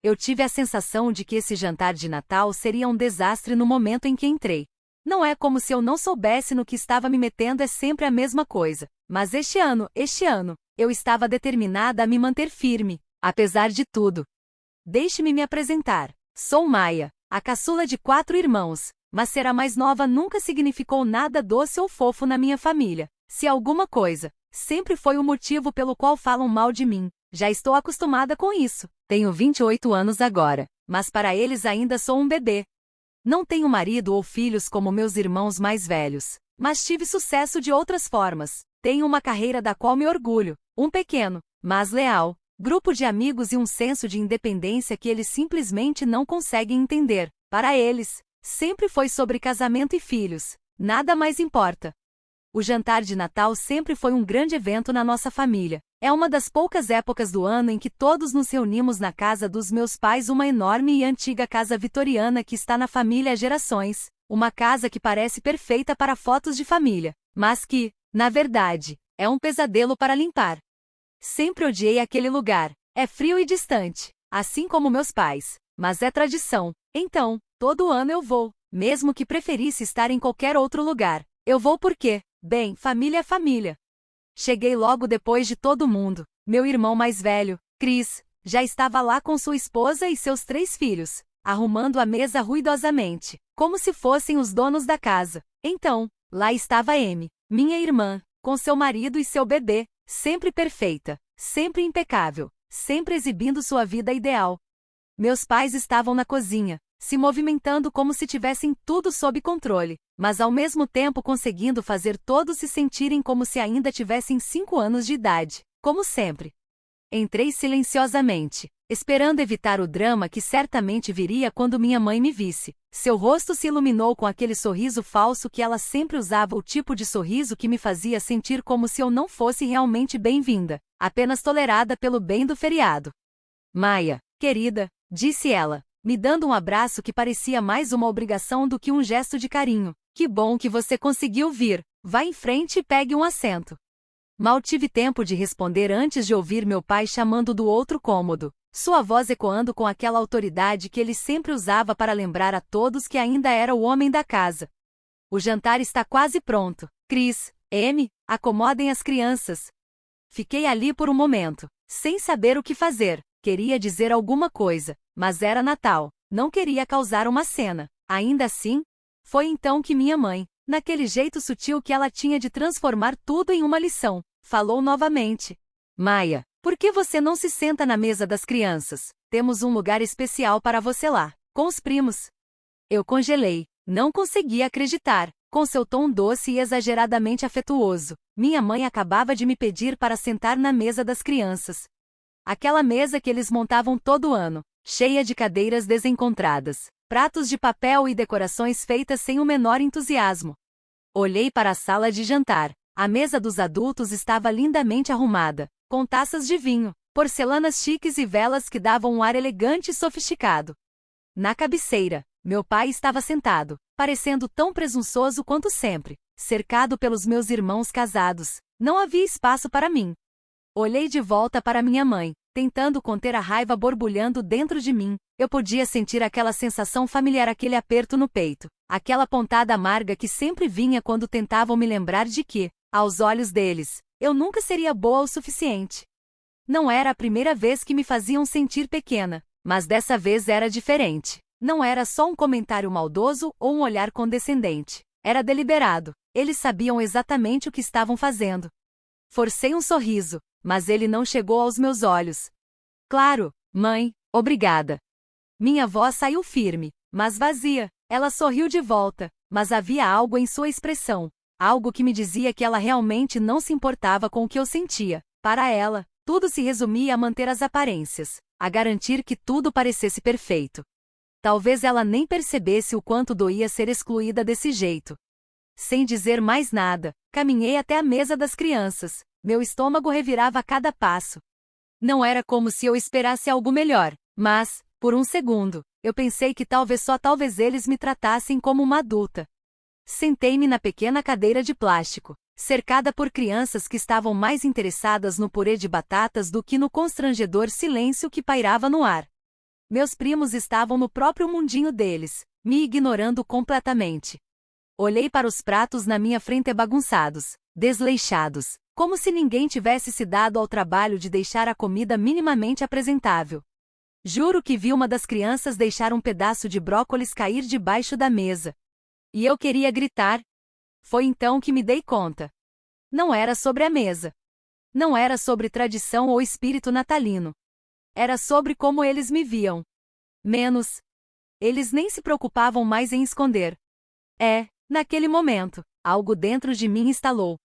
Eu tive a sensação de que esse jantar de Natal seria um desastre no momento em que entrei. Não é como se eu não soubesse no que estava me metendo, é sempre a mesma coisa. Mas este ano, eu estava determinada a me manter firme, apesar de tudo. Deixe-me me apresentar. Sou Maia, a caçula de 4 irmãos, mas ser a mais nova nunca significou nada doce ou fofo na minha família. Se alguma coisa, sempre foi o motivo pelo qual falam mal de mim. Já estou acostumada com isso. Tenho 28 anos agora, mas para eles ainda sou um bebê. Não tenho marido ou filhos como meus irmãos mais velhos, mas tive sucesso de outras formas. Tenho uma carreira da qual me orgulho, um pequeno, mas leal, grupo de amigos e um senso de independência que eles simplesmente não conseguem entender. Para eles, sempre foi sobre casamento e filhos. Nada mais importa. O jantar de Natal sempre foi um grande evento na nossa família. É uma das poucas épocas do ano em que todos nos reunimos na casa dos meus pais, uma enorme e antiga casa vitoriana que está na família há gerações. Uma casa que parece perfeita para fotos de família, mas que, na verdade, é um pesadelo para limpar. Sempre odiei aquele lugar. É frio e distante, assim como meus pais, mas é tradição. Então, todo ano eu vou, mesmo que preferisse estar em qualquer outro lugar. Eu vou porque, bem, família é família. Cheguei logo depois de todo mundo. Meu irmão mais velho, Chris, já estava lá com sua esposa e seus 3 filhos, arrumando a mesa ruidosamente, como se fossem os donos da casa. Então, lá estava Amy, minha irmã, com seu marido e seu bebê, sempre perfeita, sempre impecável, sempre exibindo sua vida ideal. Meus pais estavam na cozinha, se movimentando como se tivessem tudo sob controle, mas ao mesmo tempo conseguindo fazer todos se sentirem como se ainda tivessem 5 anos de idade, como sempre. Entrei silenciosamente, esperando evitar o drama que certamente viria quando minha mãe me visse. Seu rosto se iluminou com aquele sorriso falso que ela sempre usava, o tipo de sorriso que me fazia sentir como se eu não fosse realmente bem-vinda, apenas tolerada pelo bem do feriado. Maia, querida, disse ela, me dando um abraço que parecia mais uma obrigação do que um gesto de carinho. Que bom que você conseguiu vir. Vá em frente e pegue um assento. Mal tive tempo de responder antes de ouvir meu pai chamando do outro cômodo, sua voz ecoando com aquela autoridade que ele sempre usava para lembrar a todos que ainda era o homem da casa. O jantar está quase pronto. Chris, Amy, acomodem as crianças. Fiquei ali por um momento, sem saber o que fazer. Queria dizer alguma coisa, mas era Natal, não queria causar uma cena. Ainda assim, foi então que minha mãe, naquele jeito sutil que ela tinha de transformar tudo em uma lição, falou novamente. Maia, por que você não se senta na mesa das crianças? Temos um lugar especial para você lá, com os primos. Eu congelei, não conseguia acreditar. Com seu tom doce e exageradamente afetuoso, minha mãe acabava de me pedir para sentar na mesa das crianças. Aquela mesa que eles montavam todo ano, cheia de cadeiras desencontradas, pratos de papel e decorações feitas sem o menor entusiasmo. Olhei para a sala de jantar. A mesa dos adultos estava lindamente arrumada, com taças de vinho, porcelanas chiques e velas que davam um ar elegante e sofisticado. Na cabeceira, meu pai estava sentado, parecendo tão presunçoso quanto sempre, cercado pelos meus irmãos casados. Não havia espaço para mim. Olhei de volta para minha mãe, tentando conter a raiva borbulhando dentro de mim. Eu podia sentir aquela sensação familiar, aquele aperto no peito, aquela pontada amarga que sempre vinha quando tentavam me lembrar de que, aos olhos deles, eu nunca seria boa o suficiente. Não era a primeira vez que me faziam sentir pequena, mas dessa vez era diferente. Não era só um comentário maldoso ou um olhar condescendente. Era deliberado. Eles sabiam exatamente o que estavam fazendo. Forcei um sorriso, mas ele não chegou aos meus olhos. Claro, mãe, obrigada. Minha voz saiu firme, mas vazia. Ela sorriu de volta, mas havia algo em sua expressão, algo que me dizia que ela realmente não se importava com o que eu sentia. Para ela, tudo se resumia a manter as aparências, a garantir que tudo parecesse perfeito. Talvez ela nem percebesse o quanto doía ser excluída desse jeito. Sem dizer mais nada, caminhei até a mesa das crianças. Meu estômago revirava a cada passo. Não era como se eu esperasse algo melhor, mas, por um segundo, eu pensei que só talvez eles me tratassem como uma adulta. Sentei-me na pequena cadeira de plástico, cercada por crianças que estavam mais interessadas no purê de batatas do que no constrangedor silêncio que pairava no ar. Meus primos estavam no próprio mundinho deles, me ignorando completamente. Olhei para os pratos na minha frente bagunçados, desleixados, como se ninguém tivesse se dado ao trabalho de deixar a comida minimamente apresentável. Juro que vi uma das crianças deixar um pedaço de brócolis cair debaixo da mesa. E eu queria gritar. Foi então que me dei conta. Não era sobre a mesa. Não era sobre tradição ou espírito natalino. Era sobre como eles me viam. Menos. Eles nem se preocupavam mais em esconder. Naquele momento, algo dentro de mim estalou.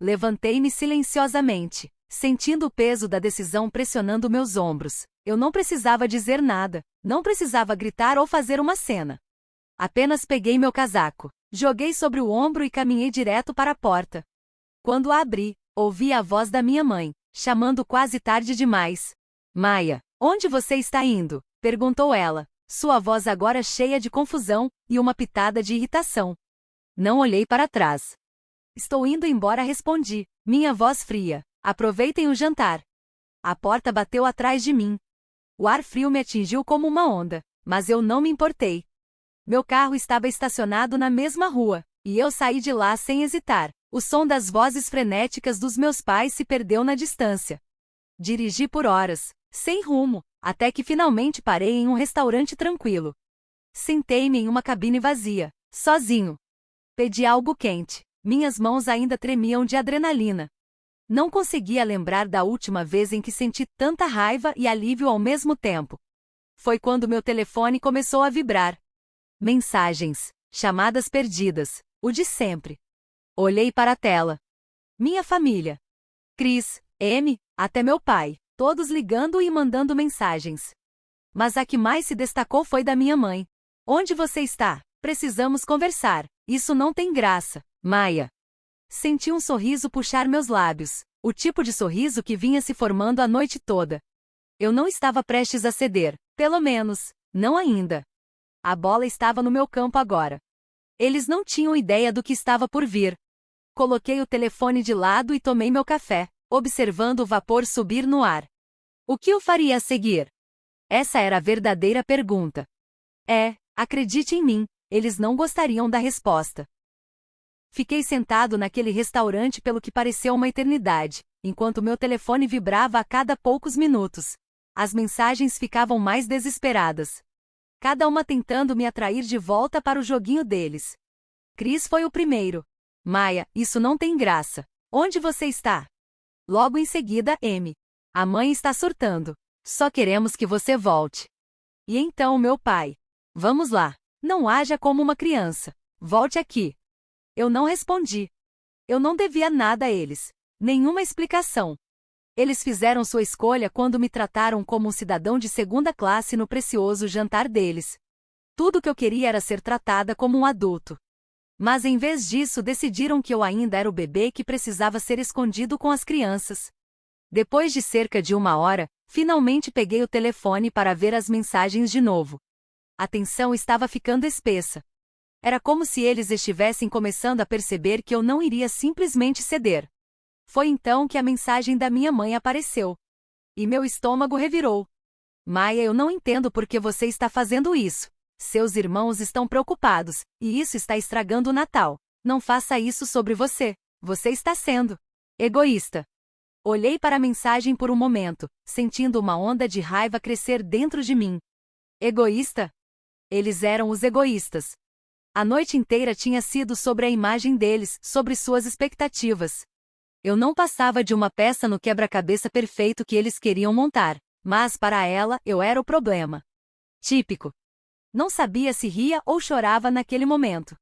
Levantei-me silenciosamente, sentindo o peso da decisão pressionando meus ombros. Eu não precisava dizer nada, não precisava gritar ou fazer uma cena. Apenas peguei meu casaco, joguei sobre o ombro e caminhei direto para a porta. Quando a abri, ouvi a voz da minha mãe, chamando quase tarde demais. Maia, onde você está indo? Perguntou ela, sua voz agora cheia de confusão e uma pitada de irritação. Não olhei para trás. Estou indo embora, respondi, minha voz fria. Aproveitem o jantar. A porta bateu atrás de mim. O ar frio me atingiu como uma onda, mas eu não me importei. Meu carro estava estacionado na mesma rua, e eu saí de lá sem hesitar. O som das vozes frenéticas dos meus pais se perdeu na distância. Dirigi por horas, sem rumo, até que finalmente parei em um restaurante tranquilo. Sentei-me em uma cabine vazia, sozinho. Pedi algo quente. Minhas mãos ainda tremiam de adrenalina. Não conseguia lembrar da última vez em que senti tanta raiva e alívio ao mesmo tempo. Foi quando meu telefone começou a vibrar. Mensagens, chamadas perdidas, o de sempre. Olhei para a tela. Minha família. Cris, M, até meu pai, todos ligando e mandando mensagens. Mas a que mais se destacou foi da minha mãe. Onde você está? Precisamos conversar. Isso não tem graça, Maia. Senti um sorriso puxar meus lábios, o tipo de sorriso que vinha se formando a noite toda. Eu não estava prestes a ceder, pelo menos, não ainda. A bola estava no meu campo agora. Eles não tinham ideia do que estava por vir. Coloquei o telefone de lado e tomei meu café, observando o vapor subir no ar. O que eu faria a seguir? Essa era a verdadeira pergunta. Acredite em mim, eles não gostariam da resposta. Fiquei sentado naquele restaurante pelo que pareceu uma eternidade, enquanto meu telefone vibrava a cada poucos minutos. As mensagens ficavam mais desesperadas. Cada uma tentando me atrair de volta para o joguinho deles. Cris foi o primeiro. Maia, isso não tem graça. Onde você está? Logo em seguida, M. A mãe está surtando. Só queremos que você volte. E então meu pai. Vamos lá. Não haja como uma criança. Volte aqui. Eu não respondi. Eu não devia nada a eles. Nenhuma explicação. Eles fizeram sua escolha quando me trataram como um cidadão de segunda classe no precioso jantar deles. Tudo que eu queria era ser tratada como um adulto. Mas em vez disso decidiram que eu ainda era o bebê que precisava ser escondido com as crianças. Depois de cerca de 1 hora, finalmente peguei o telefone para ver as mensagens de novo. A tensão estava ficando espessa. Era como se eles estivessem começando a perceber que eu não iria simplesmente ceder. Foi então que a mensagem da minha mãe apareceu. E meu estômago revirou. Maia, eu não entendo por que você está fazendo isso. Seus irmãos estão preocupados, e isso está estragando o Natal. Não faça isso sobre você. Você está sendo egoísta. Olhei para a mensagem por um momento, sentindo uma onda de raiva crescer dentro de mim. Egoísta? Eles eram os egoístas. A noite inteira tinha sido sobre a imagem deles, sobre suas expectativas. Eu não passava de uma peça no quebra-cabeça perfeito que eles queriam montar, mas para ela eu era o problema. Típico. Não sabia se ria ou chorava naquele momento.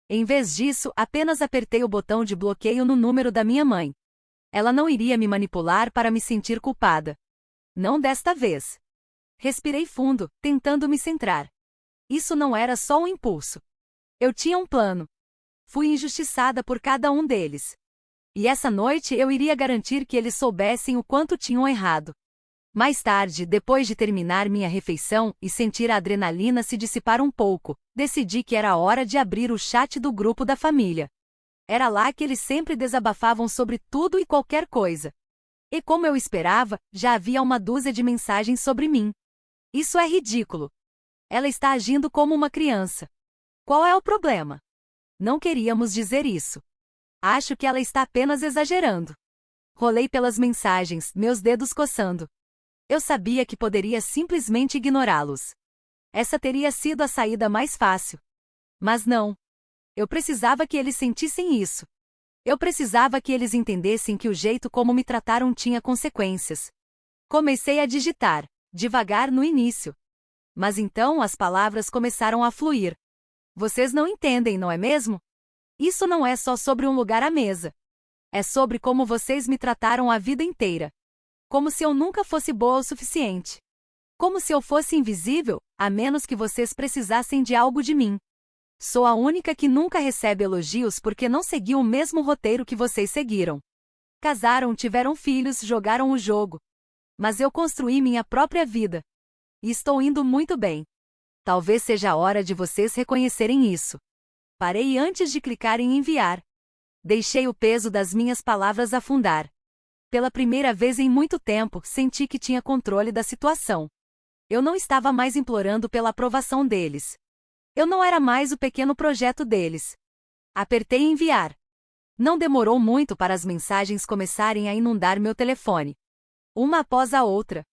Em vez disso, apenas apertei o botão de bloqueio no número da minha mãe. Ela não iria me manipular para me sentir culpada. Não desta vez. Respirei fundo, tentando me centrar. Isso não era só um impulso. Eu tinha um plano. Fui injustiçada por cada um deles. E essa noite eu iria garantir que eles soubessem o quanto tinham errado. Mais tarde, depois de terminar minha refeição e sentir a adrenalina se dissipar um pouco, decidi que era hora de abrir o chat do grupo da família. Era lá que eles sempre desabafavam sobre tudo e qualquer coisa. E como eu esperava, já havia uma dúzia de mensagens sobre mim. Isso é ridículo. Ela está agindo como uma criança. Qual é o problema? Não queríamos dizer isso. Acho que ela está apenas exagerando. Rolei pelas mensagens, meus dedos coçando. Eu sabia que poderia simplesmente ignorá-los. Essa teria sido a saída mais fácil. Mas não. Eu precisava que eles sentissem isso. Eu precisava que eles entendessem que o jeito como me trataram tinha consequências. Comecei a digitar, devagar no início. Mas então as palavras começaram a fluir. Vocês não entendem, não é mesmo? Isso não é só sobre um lugar à mesa. É sobre como vocês me trataram a vida inteira. Como se eu nunca fosse boa o suficiente. Como se eu fosse invisível, a menos que vocês precisassem de algo de mim. Sou a única que nunca recebe elogios porque não seguiu o mesmo roteiro que vocês seguiram. Casaram, tiveram filhos, jogaram o jogo. Mas eu construí minha própria vida. E estou indo muito bem. Talvez seja a hora de vocês reconhecerem isso. Parei antes de clicar em enviar. Deixei o peso das minhas palavras afundar. Pela primeira vez em muito tempo, senti que tinha controle da situação. Eu não estava mais implorando pela aprovação deles. Eu não era mais o pequeno projeto deles. Apertei enviar. Não demorou muito para as mensagens começarem a inundar meu telefone. Uma após a outra.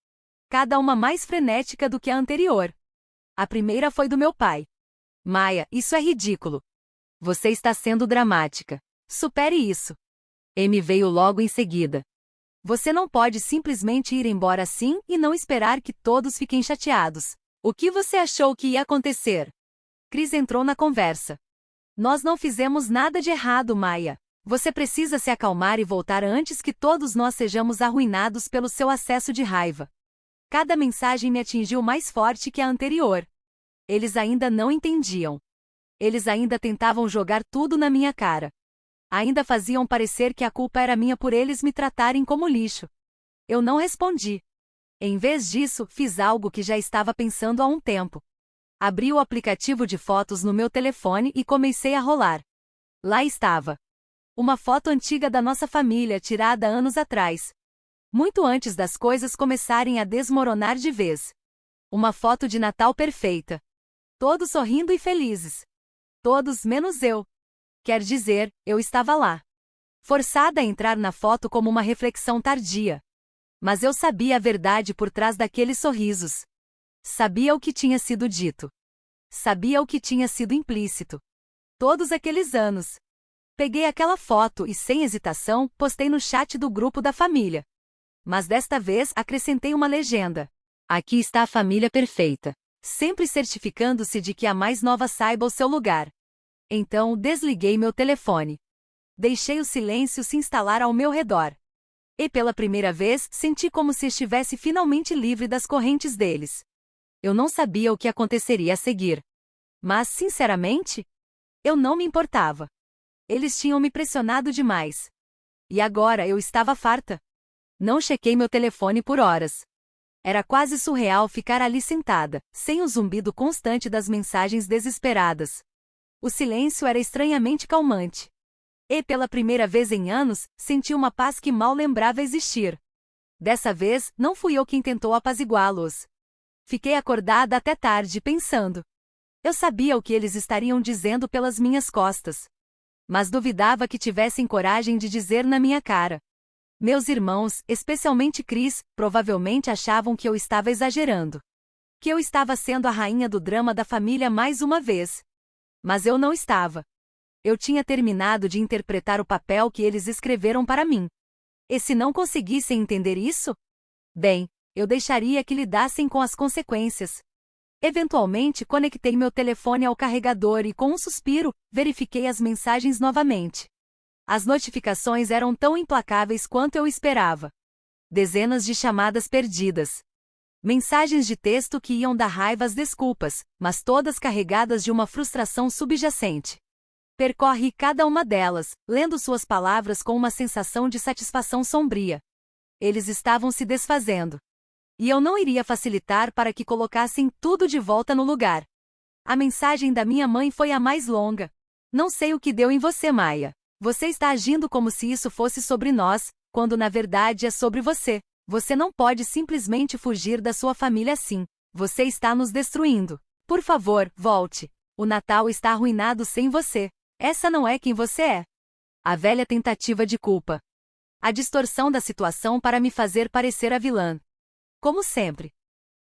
Cada uma mais frenética do que a anterior. A primeira foi do meu pai. Maia, isso é ridículo. Você está sendo dramática. Supere isso. M veio logo em seguida. Você não pode simplesmente ir embora assim e não esperar que todos fiquem chateados. O que você achou que ia acontecer? Cris entrou na conversa. Nós não fizemos nada de errado, Maia. Você precisa se acalmar e voltar antes que todos nós sejamos arruinados pelo seu acesso de raiva. Cada mensagem me atingiu mais forte que a anterior. Eles ainda não entendiam. Eles ainda tentavam jogar tudo na minha cara. Ainda faziam parecer que a culpa era minha por eles me tratarem como lixo. Eu não respondi. Em vez disso, fiz algo que já estava pensando há um tempo. Abri o aplicativo de fotos no meu telefone e comecei a rolar. Lá estava. Uma foto antiga da nossa família tirada anos atrás. Muito antes das coisas começarem a desmoronar de vez. Uma foto de Natal perfeita. Todos sorrindo e felizes. Todos menos eu. Quer dizer, eu estava lá. Forçada a entrar na foto como uma reflexão tardia. Mas eu sabia a verdade por trás daqueles sorrisos. Sabia o que tinha sido dito. Sabia o que tinha sido implícito. Todos aqueles anos. Peguei aquela foto e, sem hesitação, postei no chat do grupo da família. Mas desta vez acrescentei uma legenda. Aqui está a família perfeita. Sempre certificando-se de que a mais nova saiba o seu lugar. Então, desliguei meu telefone. Deixei o silêncio se instalar ao meu redor. E pela primeira vez, senti como se estivesse finalmente livre das correntes deles. Eu não sabia o que aconteceria a seguir. Mas, sinceramente, eu não me importava. Eles tinham me pressionado demais. E agora eu estava farta. Não chequei meu telefone por horas. Era quase surreal ficar ali sentada, sem o zumbido constante das mensagens desesperadas. O silêncio era estranhamente calmante. E pela primeira vez em anos, senti uma paz que mal lembrava existir. Dessa vez, não fui eu quem tentou apaziguá-los. Fiquei acordada até tarde pensando. Eu sabia o que eles estariam dizendo pelas minhas costas. Mas duvidava que tivessem coragem de dizer na minha cara. Meus irmãos, especialmente Cris, provavelmente achavam que eu estava exagerando. Que eu estava sendo a rainha do drama da família mais uma vez. Mas eu não estava. Eu tinha terminado de interpretar o papel que eles escreveram para mim. E se não conseguissem entender isso? Bem, eu deixaria que lidassem com as consequências. Eventualmente, conectei meu telefone ao carregador e, com um suspiro, verifiquei as mensagens novamente. As notificações eram tão implacáveis quanto eu esperava. Dezenas de chamadas perdidas. Mensagens de texto que iam da raiva às desculpas, mas todas carregadas de uma frustração subjacente. Percorri cada uma delas, lendo suas palavras com uma sensação de satisfação sombria. Eles estavam se desfazendo. E eu não iria facilitar para que colocassem tudo de volta no lugar. A mensagem da minha mãe foi a mais longa. Não sei o que deu em você, Maia. Você está agindo como se isso fosse sobre nós, quando na verdade é sobre você. Você não pode simplesmente fugir da sua família assim. Você está nos destruindo. Por favor, volte. O Natal está arruinado sem você. Essa não é quem você é. A velha tentativa de culpa. A distorção da situação para me fazer parecer a vilã. Como sempre.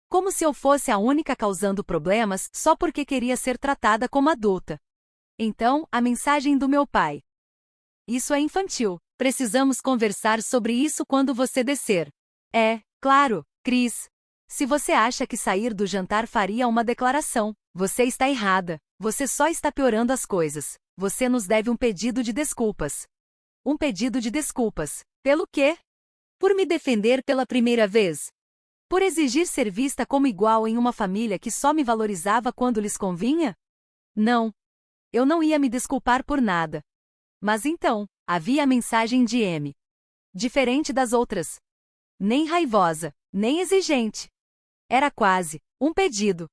Como se eu fosse a única causando problemas só porque queria ser tratada como adulta. Então, a mensagem do meu pai. Isso é infantil. Precisamos conversar sobre isso quando você descer. É, claro, Chris. Se você acha que sair do jantar faria uma declaração, você está errada. Você só está piorando as coisas. Você nos deve um pedido de desculpas. Um pedido de desculpas. Pelo quê? Por me defender pela primeira vez? Por exigir ser vista como igual em uma família que só me valorizava quando lhes convinha? Não. Eu não ia me desculpar por nada. Mas então, havia a mensagem de M. Diferente das outras. Nem raivosa, nem exigente. Era quase um pedido.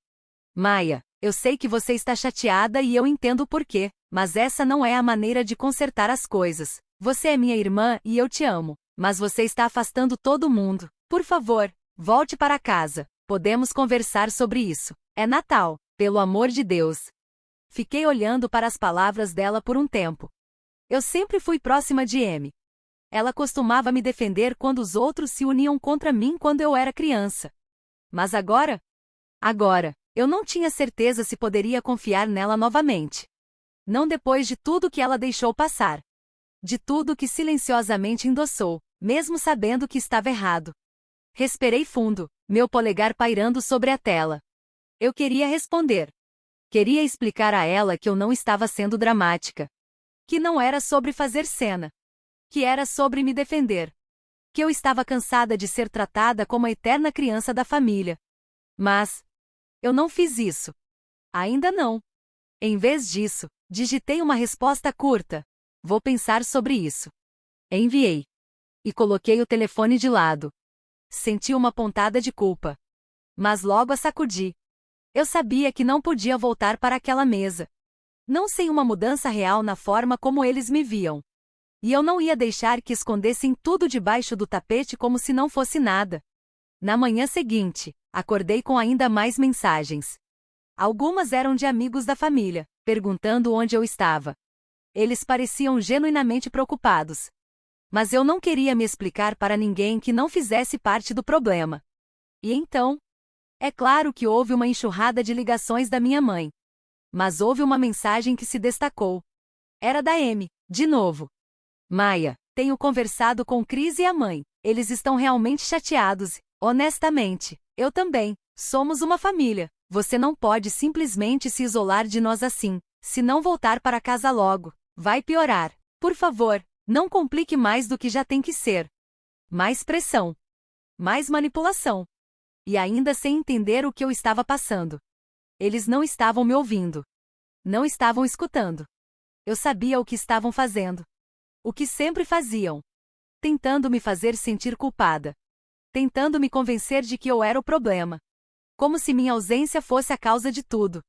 Maia, eu sei que você está chateada e eu entendo o porquê, mas essa não é a maneira de consertar as coisas. Você é minha irmã e eu te amo, mas você está afastando todo mundo. Por favor, volte para casa. Podemos conversar sobre isso. É Natal, pelo amor de Deus. Fiquei olhando para as palavras dela por um tempo. Eu sempre fui próxima de M. Ela costumava me defender quando os outros se uniam contra mim quando eu era criança. Mas agora? Agora, eu não tinha certeza se poderia confiar nela novamente. Não depois de tudo que ela deixou passar. De tudo que silenciosamente endossou, mesmo sabendo que estava errado. Respirei fundo, meu polegar pairando sobre a tela. Eu queria responder. Queria explicar a ela que eu não estava sendo dramática. Que não era sobre fazer cena. Que era sobre me defender. Que eu estava cansada de ser tratada como a eterna criança da família. Mas eu não fiz isso. Ainda não. Em vez disso, digitei uma resposta curta. Vou pensar sobre isso. Enviei. E coloquei o telefone de lado. Senti uma pontada de culpa. Mas logo a sacudi. Eu sabia que não podia voltar para aquela mesa. Não sem uma mudança real na forma como eles me viam. E eu não ia deixar que escondessem tudo debaixo do tapete como se não fosse nada. Na manhã seguinte, acordei com ainda mais mensagens. Algumas eram de amigos da família, perguntando onde eu estava. Eles pareciam genuinamente preocupados. Mas eu não queria me explicar para ninguém que não fizesse parte do problema. E então? É claro que houve uma enxurrada de ligações da minha mãe. Mas houve uma mensagem que se destacou. Era da M, de novo. Maia, tenho conversado com Chris e a mãe. Eles estão realmente chateados. Honestamente, eu também. Somos uma família. Você não pode simplesmente se isolar de nós assim. Se não voltar para casa logo, vai piorar. Por favor, não complique mais do que já tem que ser. Mais pressão. Mais manipulação. E ainda sem entender o que eu estava passando. Eles não estavam me ouvindo. Não estavam escutando. Eu sabia o que estavam fazendo. O que sempre faziam. Tentando me fazer sentir culpada. Tentando me convencer de que eu era o problema. Como se minha ausência fosse a causa de tudo.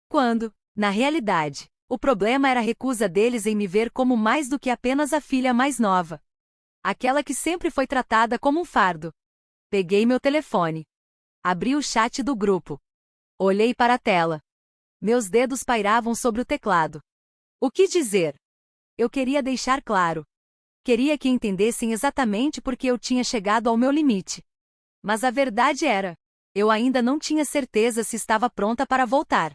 Quando, na realidade, o problema era a recusa deles em me ver como mais do que apenas a filha mais nova. Aquela que sempre foi tratada como um fardo. Peguei meu telefone. Abri o chat do grupo. Olhei para a tela. Meus dedos pairavam sobre o teclado. O que dizer? Eu queria deixar claro. Queria que entendessem exatamente porque eu tinha chegado ao meu limite. Mas a verdade era, eu ainda não tinha certeza se estava pronta para voltar.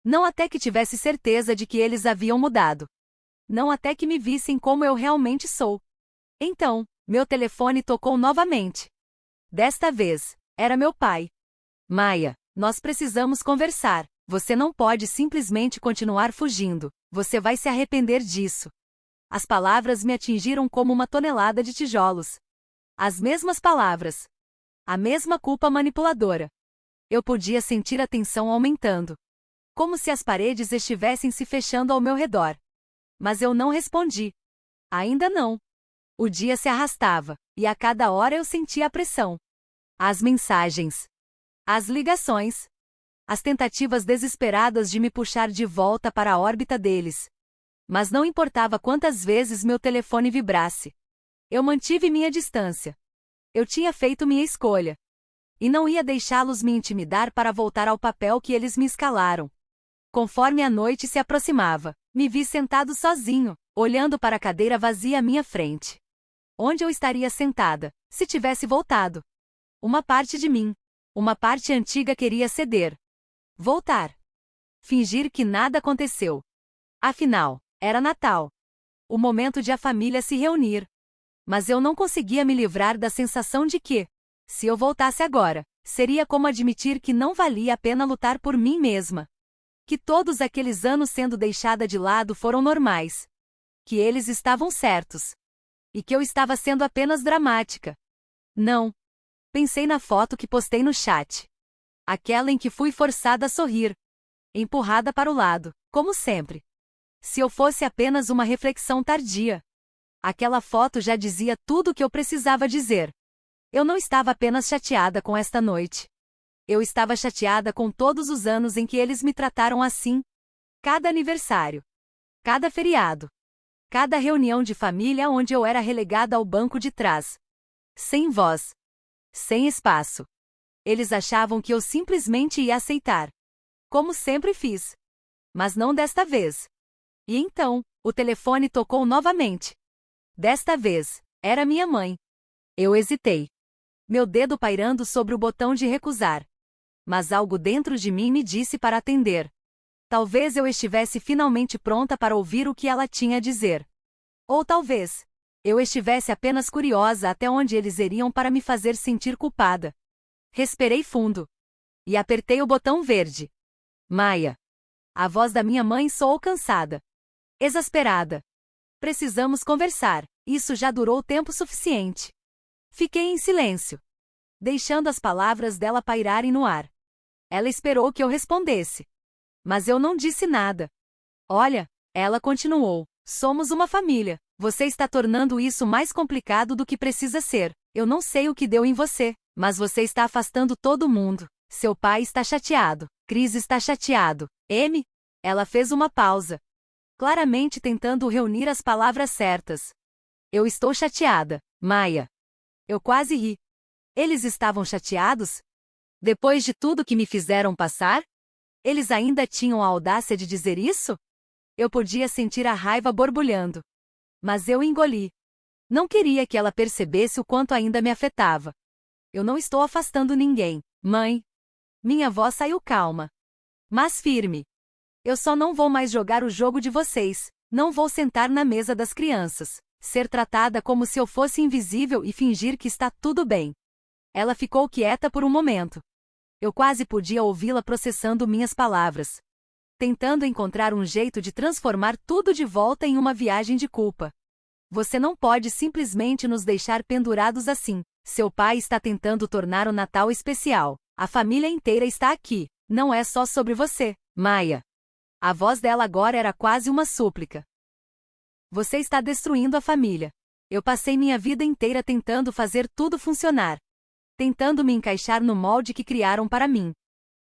Não até que tivesse certeza de que eles haviam mudado. Não até que me vissem como eu realmente sou. Então, meu telefone tocou novamente. Desta vez, era meu pai. Maia, nós precisamos conversar. Você não pode simplesmente continuar fugindo. Você vai se arrepender disso. As palavras me atingiram como uma tonelada de tijolos. As mesmas palavras. A mesma culpa manipuladora. Eu podia sentir a tensão aumentando. Como se as paredes estivessem se fechando ao meu redor. Mas eu não respondi. Ainda não. O dia se arrastava, e a cada hora eu sentia a pressão. As mensagens. As ligações. As tentativas desesperadas de me puxar de volta para a órbita deles. Mas não importava quantas vezes meu telefone vibrasse. Eu mantive minha distância. Eu tinha feito minha escolha. E não ia deixá-los me intimidar para voltar ao papel que eles me escalaram. Conforme a noite se aproximava, me vi sentado sozinho, olhando para a cadeira vazia à minha frente. Onde eu estaria sentada, se tivesse voltado? Uma parte de mim, uma parte antiga queria ceder. Voltar. Fingir que nada aconteceu. Afinal, era Natal. O momento de a família se reunir. Mas eu não conseguia me livrar da sensação de que, se eu voltasse agora, seria como admitir que não valia a pena lutar por mim mesma. Que todos aqueles anos sendo deixada de lado foram normais. Que eles estavam certos. E que eu estava sendo apenas dramática. Não. Pensei na foto que postei no chat. Aquela em que fui forçada a sorrir. Empurrada para o lado, como sempre. Se eu fosse apenas uma reflexão tardia. Aquela foto já dizia tudo o que eu precisava dizer. Eu não estava apenas chateada com esta noite. Eu estava chateada com todos os anos em que eles me trataram assim. Cada aniversário. Cada feriado. Cada reunião de família onde eu era relegada ao banco de trás. Sem voz. Sem espaço. Eles achavam que eu simplesmente ia aceitar. Como sempre fiz. Mas não desta vez. E então, o telefone tocou novamente. Desta vez, era minha mãe. Eu hesitei. Meu dedo pairando sobre o botão de recusar. Mas algo dentro de mim me disse para atender. Talvez eu estivesse finalmente pronta para ouvir o que ela tinha a dizer. Ou talvez, eu estivesse apenas curiosa até onde eles iriam para me fazer sentir culpada. Respirei fundo. E apertei o botão verde. Maia. A voz da minha mãe soou cansada. Exasperada. Precisamos conversar, isso já durou tempo suficiente. Fiquei em silêncio, deixando as palavras dela pairarem no ar. Ela esperou que eu respondesse. Mas eu não disse nada. Olha, ela continuou, somos uma família. Você está tornando isso mais complicado do que precisa ser. Eu não sei o que deu em você, mas você está afastando todo mundo. Seu pai está chateado. Chris está chateado. M? Ela fez uma pausa, claramente tentando reunir as palavras certas. Eu estou chateada, Maia. Eu quase ri. Eles estavam chateados? Depois de tudo que me fizeram passar? Eles ainda tinham a audácia de dizer isso? Eu podia sentir a raiva borbulhando. Mas eu engoli. Não queria que ela percebesse o quanto ainda me afetava. Eu não estou afastando ninguém, mãe. Minha voz saiu calma, mas firme. Eu só não vou mais jogar o jogo de vocês. Não vou sentar na mesa das crianças, ser tratada como se eu fosse invisível e fingir que está tudo bem. Ela ficou quieta por um momento. Eu quase podia ouvi-la processando minhas palavras, tentando encontrar um jeito de transformar tudo de volta em uma viagem de culpa. Você não pode simplesmente nos deixar pendurados assim. Seu pai está tentando tornar o Natal especial. A família inteira está aqui. Não é só sobre você, Maia. A voz dela agora era quase uma súplica. Você está destruindo a família. Eu passei minha vida inteira tentando fazer tudo funcionar. Tentando me encaixar no molde que criaram para mim.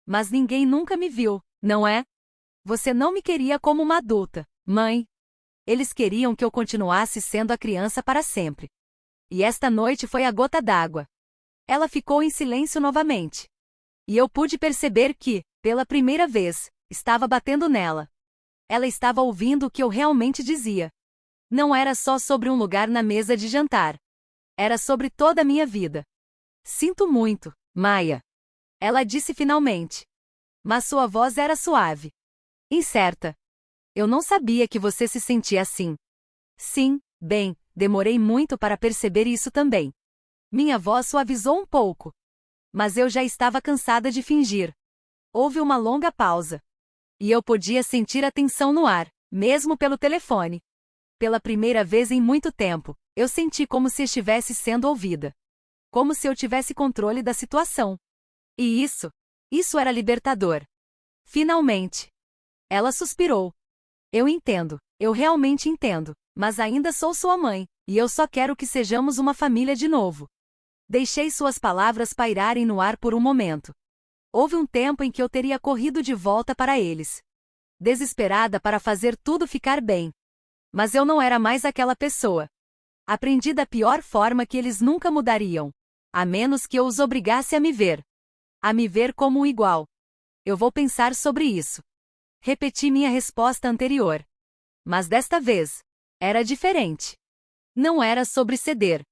Mas ninguém nunca me viu, não é? Você não me queria como uma adulta, mãe. Eles queriam que eu continuasse sendo a criança para sempre. E esta noite foi a gota d'água. Ela ficou em silêncio novamente. E eu pude perceber que, pela primeira vez, estava batendo nela. Ela estava ouvindo o que eu realmente dizia. Não era só sobre um lugar na mesa de jantar. Era sobre toda a minha vida. Sinto muito, Maia. Ela disse finalmente. Mas sua voz era suave. Incerta. Eu não sabia que você se sentia assim. Sim, bem, demorei muito para perceber isso também. Minha voz suavizou um pouco. Mas eu já estava cansada de fingir. Houve uma longa pausa. E eu podia sentir a tensão no ar, mesmo pelo telefone. Pela primeira vez em muito tempo, eu senti como se estivesse sendo ouvida. Como se eu tivesse controle da situação. E isso era libertador. Finalmente. Ela suspirou. Eu entendo, eu realmente entendo, mas ainda sou sua mãe, e eu só quero que sejamos uma família de novo. Deixei suas palavras pairarem no ar por um momento. Houve um tempo em que eu teria corrido de volta para eles. Desesperada para fazer tudo ficar bem. Mas eu não era mais aquela pessoa. Aprendi da pior forma que eles nunca mudariam. A menos que eu os obrigasse a me ver. A me ver como um igual. Eu vou pensar sobre isso. Repeti minha resposta anterior. Mas desta vez, era diferente. Não era sobre ceder.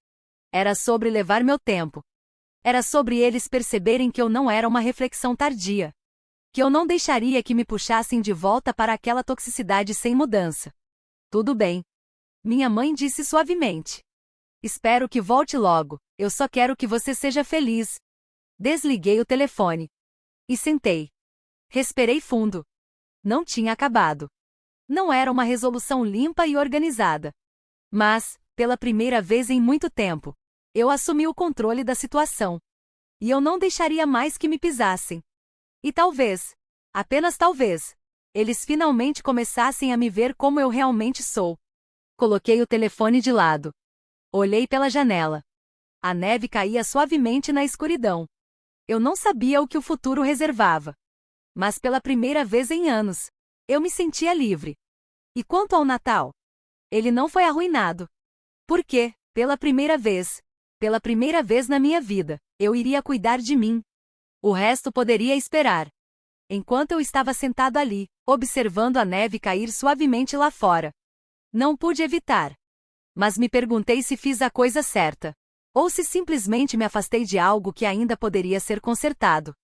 Era sobre levar meu tempo. Era sobre eles perceberem que eu não era uma reflexão tardia. Que eu não deixaria que me puxassem de volta para aquela toxicidade sem mudança. Tudo bem. Minha mãe disse suavemente. Espero que volte logo, eu só quero que você seja feliz. Desliguei o telefone. E sentei. Respirei fundo. Não tinha acabado. Não era uma resolução limpa e organizada. Mas, pela primeira vez em muito tempo, eu assumi o controle da situação. E eu não deixaria mais que me pisassem. E talvez, apenas talvez, eles finalmente começassem a me ver como eu realmente sou. Coloquei o telefone de lado. Olhei pela janela. A neve caía suavemente na escuridão. Eu não sabia o que o futuro reservava. Mas pela primeira vez em anos, eu me sentia livre. E quanto ao Natal? Ele não foi arruinado. Porque, pela primeira vez na minha vida, eu iria cuidar de mim. O resto poderia esperar. Enquanto eu estava sentado ali, observando a neve cair suavemente lá fora. Não pude evitar. Mas me perguntei se fiz a coisa certa. Ou se simplesmente me afastei de algo que ainda poderia ser consertado.